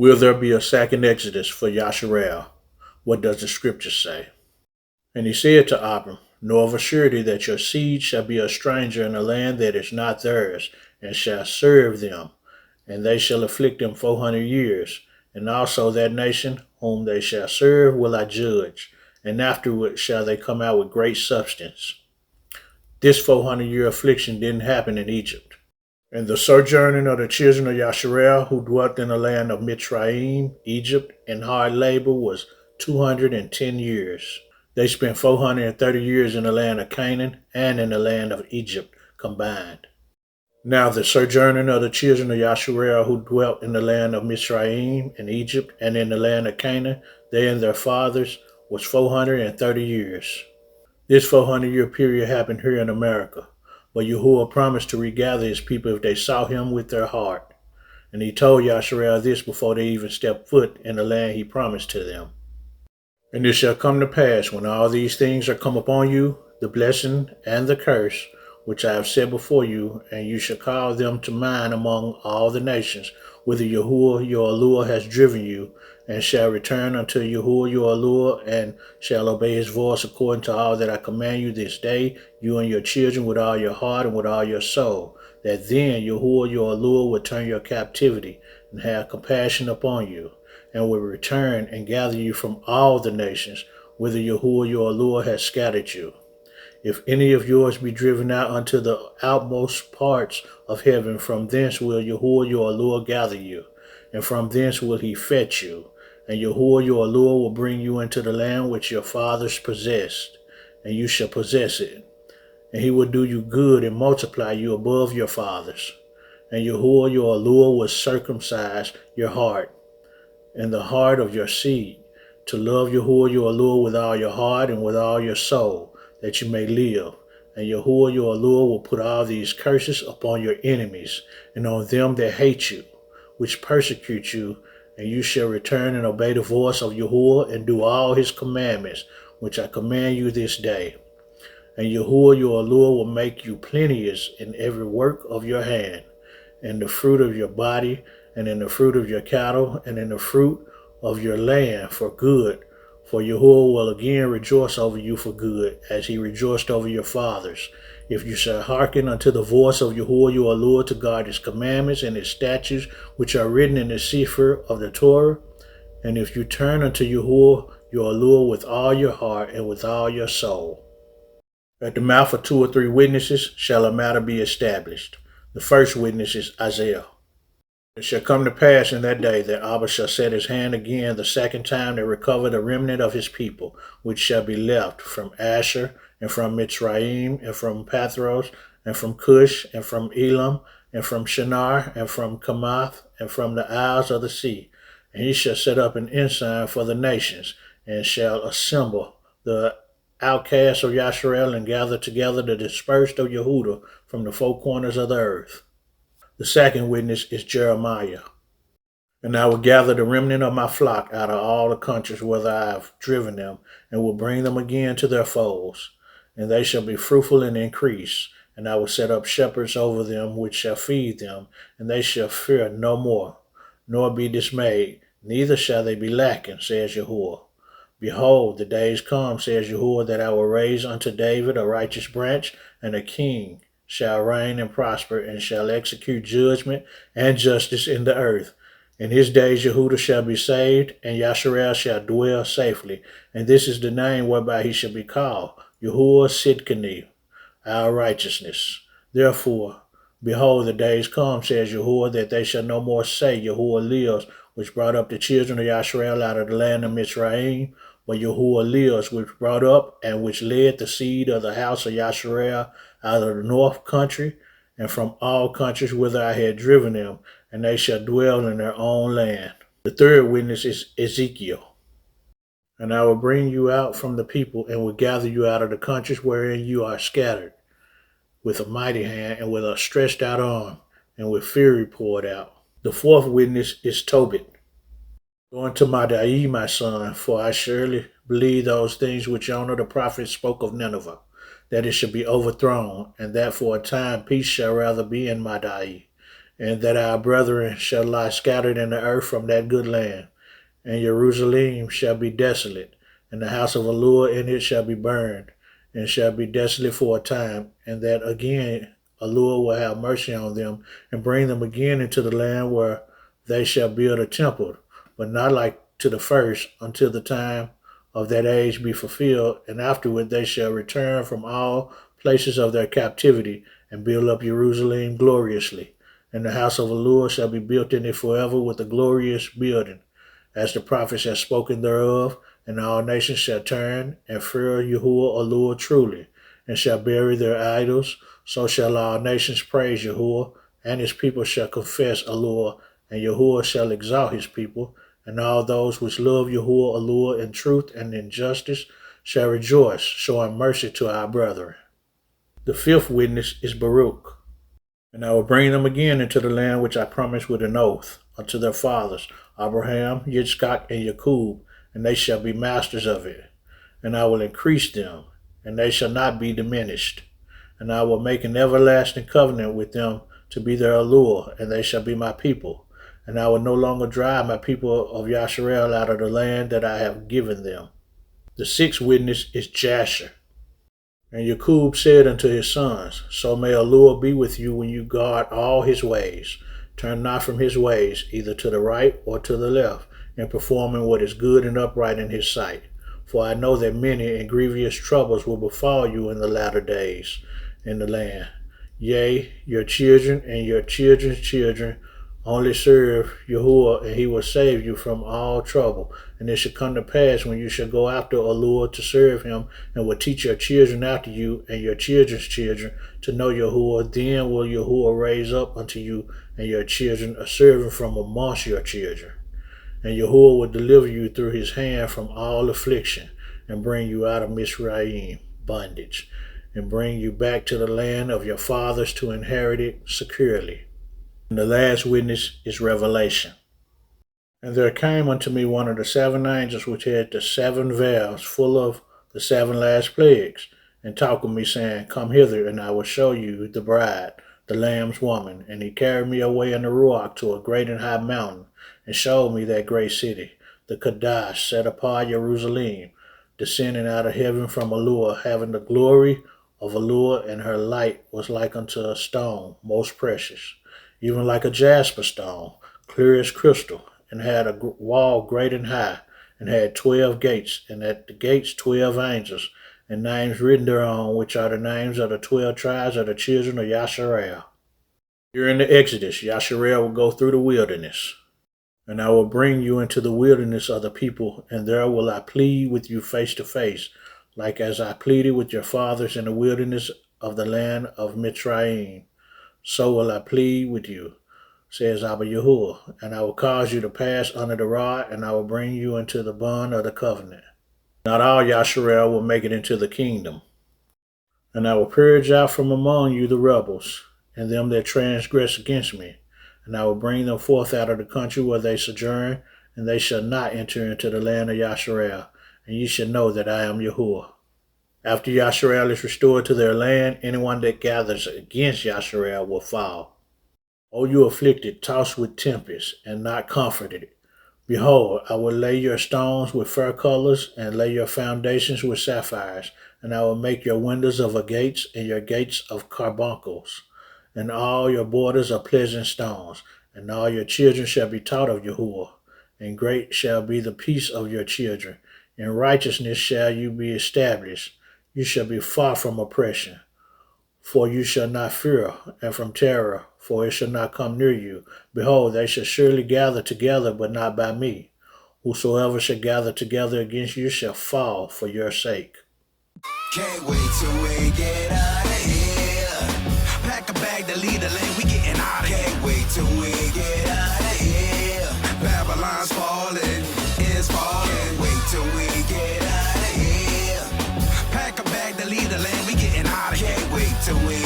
Will there be a second Exodus for Yashar'al? What does the scripture say? And he said to Abram, Know of a surety that your seed shall be a stranger in a land that is not theirs, and shall serve them, and they shall afflict them 400 years. And also that nation whom they shall serve will I judge, and afterward shall they come out with great substance. This 400-year affliction didn't happen in Egypt. And the sojourning of the children of Yashar'al, who dwelt in the land of Mitzrayim, Egypt, in hard labor, was 210 years. They spent 430 years in the land of Canaan and in the land of Egypt combined. Now the sojourning of the children of Yashar'al, who dwelt in the land of Mitzrayim, in Egypt, and in the land of Canaan, they and their fathers, was 430 years. This 400-year period happened here in America. But Yahuwah promised to regather his people if they sought him with their heart. And he told Yashar'al this before they even stepped foot in the land he promised to them. And it shall come to pass, when all these things are come upon you, the blessing and the curse, which I have set before you, and you shall call them to mind among all the nations, whither Yahuwah your Elohim has driven you, and shall return unto Yahuwah your Elohim, and shall obey his voice according to all that I command you this day, you and your children, with all your heart and with all your soul, that then Yahuwah your Elohim will turn your captivity, and have compassion upon you, and will return and gather you from all the nations, whither Yahuwah your Elohim has scattered you. If any of yours be driven out unto the outmost parts of heaven, from thence will Yahuwah your Elohim gather you, and from thence will he fetch you. And Yahuwah your Elohim will bring you into the land which your fathers possessed, and you shall possess it. And he will do you good and multiply you above your fathers. And Yahuwah your Elohim will circumcise your heart, and the heart of your seed, to love Yahuwah your Elohim with all your heart and with all your soul, that you may live. And Yahuwah your Elohim will put all these curses upon your enemies, and on them that hate you, which persecute you, and you shall return and obey the voice of Yahuwah, and do all his commandments, which I command you this day. And Yahuwah your Elohim will make you plenteous in every work of your hand, in the fruit of your body, and in the fruit of your cattle, and in the fruit of your land for good. For Yahuwah will again rejoice over you for good, as he rejoiced over your fathers, if you shall hearken unto the voice of Yahuwah your Elohim, to guard his commandments and his statutes, which are written in the Sefer of the Torah. And if you turn unto Yahuwah your Elohim with all your heart and with all your soul. At the mouth of 2 or 3 witnesses shall a matter be established. The first witness is Isaiah. It shall come to pass in that day that Abba shall set his hand again the second time to recover the remnant of his people, which shall be left from Asher, and from Mitzrayim, and from Pathros, and from Cush, and from Elam, and from Shinar, and from Chamath, and from the isles of the sea. And he shall set up an ensign for the nations, and shall assemble the outcasts of Yashar'al, and gather together the dispersed of Yehudah from the 4 corners of the earth. The second witness is Jeremiah. And I will gather the remnant of my flock out of all the countries whither I have driven them, and will bring them again to their folds. And they shall be fruitful and increase. And I will set up shepherds over them, which shall feed them, and they shall fear no more, nor be dismayed, neither shall they be lacking, says Yahuwah. Behold, the days come, says Yahuwah, that I will raise unto David a righteous branch, and a king shall reign and prosper, and shall execute judgment and justice in the earth. In his days Yehudah shall be saved, and Yashar'al shall dwell safely. And this is the name whereby he shall be called, Yahuwah Sidkeni, our righteousness. Therefore, behold, the days come, says Yahuwah, that they shall no more say, Yahuwah lives, which brought up the children of Yashar'al out of the land of Mitzrayim, but Yahuwah lives, which brought up and which led the seed of the house of Yashar'al out of the north country, and from all countries whither I had driven them, and they shall dwell in their own land. The third witness is Ezekiel. And I will bring you out from the people, and will gather you out of the countries wherein you are scattered, with a mighty hand, and with a stretched out arm, and with fury poured out. The fourth witness is Tobit. Go unto Madai, my son, for I surely believe those things which Jonah the prophet spoke of Nineveh, that it should be overthrown, and that for a time peace shall rather be in Madai. and that our brethren shall lie scattered in the earth from that good land. And Jerusalem shall be desolate, and the house of Allur in it shall be burned, and shall be desolate for a time, and that again Allur will have mercy on them, and bring them again into the land where they shall build a temple, but not like to the first, until the time of that age be fulfilled, and afterward they shall return from all places of their captivity, and build up Jerusalem gloriously. And the house of Allur shall be built in it forever with a glorious building, as the prophets have spoken thereof, and all nations shall turn and fear Yahuwah Allur truly, and shall bury their idols. So shall all nations praise Yahuwah, and his people shall confess Allur, and Yahuwah shall exalt his people, and all those which love Yahuwah Allur in truth and in justice shall rejoice, showing mercy to our brethren. The fifth witness is Baruch. And I will bring them again into the land which I promised with an oath unto their fathers, Abraham, Yitzchak, and Jacob, and they shall be masters of it. And I will increase them, and they shall not be diminished. And I will make an everlasting covenant with them to be their allure, and they shall be my people. And I will no longer drive my people of Yashar'al out of the land that I have given them. The sixth witness is Jasher. And Jacob said unto his sons, So may Allur be with you when you guard all his ways. Turn not from his ways, either to the right or to the left, in performing what is good and upright in his sight. For I know that many and grievous troubles will befall you in the latter days in the land. Yea, your children and your children's children only serve Yahuwah, and he will save you from all trouble. And it shall come to pass when you shall go after Allur to serve him, and will teach your children after you and your children's children to know Yahuwah. Then will Yahuwah raise up unto you and your children a servant from amongst your children. And Yahuwah will deliver you through his hand from all affliction, and bring you out of Mizraim bondage, and bring you back to the land of your fathers to inherit it securely. And the last witness is Revelation. And there came unto me one of the seven angels which had the seven vials full of the seven last plagues, and talked with me, saying, Come hither, and I will show you the bride, the Lamb's woman. And he carried me away in the Ruach to a great and high mountain, and showed me that great city, the Kadash, set apart Jerusalem, descending out of heaven from Allur, having the glory of Allur, and her light was like unto a stone most precious, even like a jasper stone, clear as crystal, and had a wall great and high, and had 12 gates, and at the gates 12 angels, and names written thereon, which are the names of the 12 tribes of the children of Yashar'al. During the Exodus, Yashar'al will go through the wilderness. And I will bring you into the wilderness of the people, and there will I plead with you face to face, like as I pleaded with your fathers in the wilderness of the land of Mitzrayim. So will I plead with you, says Abba Yahuwah, and I will cause you to pass under the rod, and I will bring you into the bond of the covenant. Not all Yashar'al will make it into the kingdom. And I will purge out from among you the rebels, and them that transgress against me, and I will bring them forth out of the country where they sojourn, and they shall not enter into the land of Yashar'al, and ye shall know that I am Yahuwah. After Yashar'al is restored to their land, anyone that gathers against Yashar'al will fall. O you afflicted, tossed with tempest, and not comforted. Behold, I will lay your stones with fair colors, and lay your foundations with sapphires, and I will make your windows of agates, and your gates of carbuncles, and all your borders of pleasant stones, and all your children shall be taught of Yahuwah, and great shall be the peace of your children. In righteousness shall you be established. You shall be far from oppression, for you shall not fear, and from terror, for it shall not come near you. Behold, they shall surely gather together, but not by me. Whosoever shall gather together against you shall fall for your sake. Can't wait till we get out of here. Pack a bag to lead the lane, we getting out of here. Can't wait till we get out of here. Babylon's falling, it's falling. Can't wait till we get out of here. Pack a bag to lead the land, we getting out of here. Can't wait till we